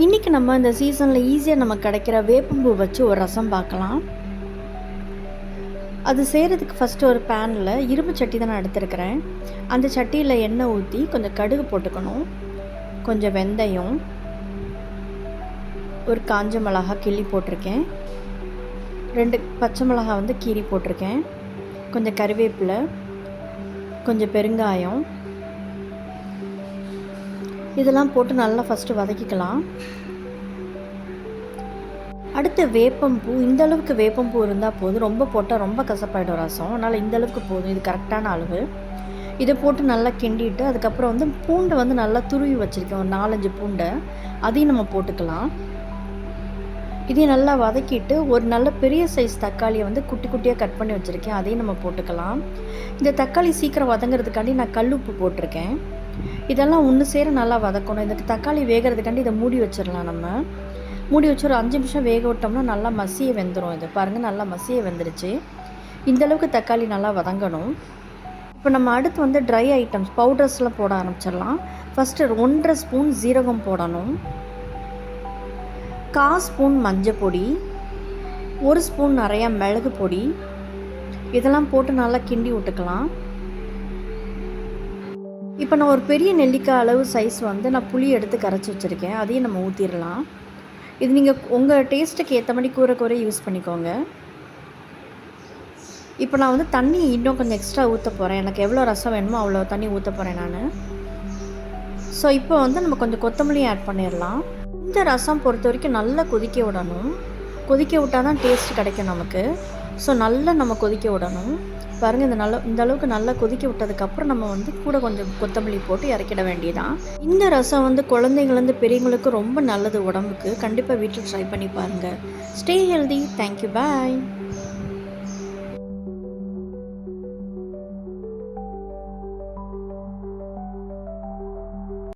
இன்றைக்கி நம்ம இந்த சீசனில் ஈஸியாக நமக்கு கிடைக்கிற வேப்பம்பூ வச்சு ஒரு ரசம் பார்க்கலாம். அது செய்கிறதுக்கு ஃபஸ்ட்டு ஒரு பேனில் இரும்பு சட்டி தான் நான் எடுத்துருக்கிறேன். அந்த சட்டியில் எண்ணெய் ஊற்றி கொஞ்சம் கடுகு போட்டுக்கணும், கொஞ்சம் வெந்தயம், ஒரு காஞ்ச மிளகா கிள்ளி போட்டிருக்கேன், 2 பச்சை மிளகா கீரி போட்டிருக்கேன், கொஞ்சம் கறிவேப்பிலை, கொஞ்சம் பெருங்காயம், இதெல்லாம் போட்டு நல்லா ஃபஸ்ட்டு வதக்கிக்கலாம். அடுத்து வேப்பம்பூ, இந்தளவுக்கு வேப்பம்பூ இருந்தால் போதும், ரொம்ப போட்டால் ரொம்ப கசப்பாயிடும் ரசம். அதனால் இந்தளவுக்கு போதும், இது கரெக்டான அளவு. இதை போட்டு நல்லா கிண்டிட்டு அதுக்கப்புறம் பூண்டை நல்லா துருவி வச்சுருக்கேன், ஒரு 4-5 பூண்டை, அதையும் நம்ம போட்டுக்கலாம். இதையும் நல்லா வதக்கிட்டு ஒரு நல்ல பெரிய சைஸ் தக்காளியை குட்டி குட்டியாக கட் பண்ணி வச்சுருக்கேன், அதையும் நம்ம போட்டுக்கலாம். இந்த தக்காளி சீக்கிரம் வதங்கிறதுக்காண்டி நான் கல் உப்பு போட்டிருக்கேன். இதெல்லாம் ஒன்று சேர நல்லா வதக்கணும். இந்த தக்காளி வேகிறதுக்காண்டி இதை மூடி வச்சிடலாம். நம்ம மூடி வச்சு ஒரு 5 நிமிஷம் வேக விட்டோம்னா நல்லா மசிய வெந்துடும். இது பாருங்கள், நல்லா மசிய வெந்துருச்சு. இந்தளவுக்கு தக்காளி நல்லா வதங்கணும். இப்போ நம்ம அடுத்து ட்ரை ஐட்டம்ஸ் பவுடர்ஸ்லாம் போட ஆரம்பிச்சிடலாம். ஃபஸ்ட்டு 1.5 ஸ்பூன் ஜீரகம் போடணும், 1/4 ஸ்பூன் மஞ்சள் பொடி, 1 ஸ்பூன் நிறையா மிளகு பொடி, இதெல்லாம் போட்டு நல்லா கிண்டி விட்டுக்கலாம். இப்போ நான் ஒரு பெரிய நெல்லிக்காய் அளவு சைஸ் நான் புளி எடுத்து கரைச்சி வச்சுருக்கேன், அதையும் நம்ம ஊற்றிடலாம். இது நீங்கள் உங்கள் டேஸ்ட்டுக்கு ஏற்ற மாதிரி கூரை யூஸ் பண்ணிக்கோங்க. இப்போ நான் தண்ணி இன்னும் கொஞ்சம் எக்ஸ்ட்ரா ஊற்ற போகிறேன். எனக்கு எவ்வளோ ரசம் வேணுமோ அவ்வளோ தண்ணி ஊற்ற போகிறேன் நான். ஸோ இப்போ நம்ம கொஞ்சம் கொத்தமல்லியும் ஆட் பண்ணிடலாம். இந்த ரசம் பொறுத்த வரைக்கும் நல்லா கொதிக்க விடணும். கொதிக்க விட்டால் தான் டேஸ்ட் கிடைக்கும் நமக்கு. ஸோ நல்லா நம்ம கொதிக்க விடணும். பாருங்கள், இந்த அளவுக்கு நல்லா கொதிக்க விட்டதுக்கப்புறம் நம்ம கூட கொஞ்சம் கொத்தமல்லி போட்டு இறக்கிட வேண்டியதான். இந்த ரசம் குழந்தைங்கள்லேருந்து பெரியவங்களுக்கு ரொம்ப நல்லது உடம்புக்கு. கண்டிப்பாக வீட்டில் ட்ரை பண்ணி பாருங்கள். Stay healthy. தேங்க்யூ, பாய்.